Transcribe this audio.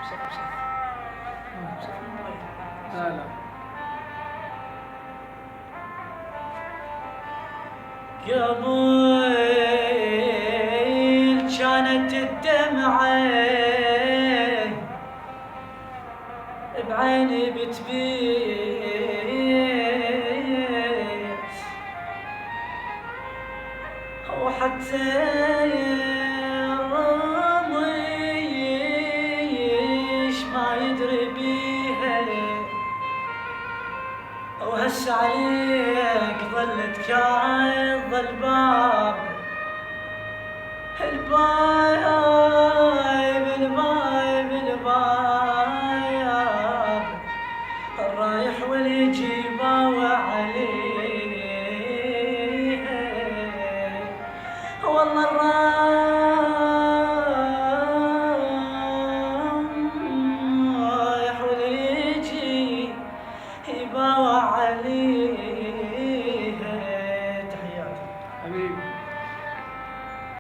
شوف الموبايل. لا لا. قبل كانت الدمعة بعيني بتبيت، وحتى الرميش ما يدري بيها، وهس عليك ظلت كاظ الباب، البايب البايب البايب الرايح واليجي باوع عليه، والله الرايح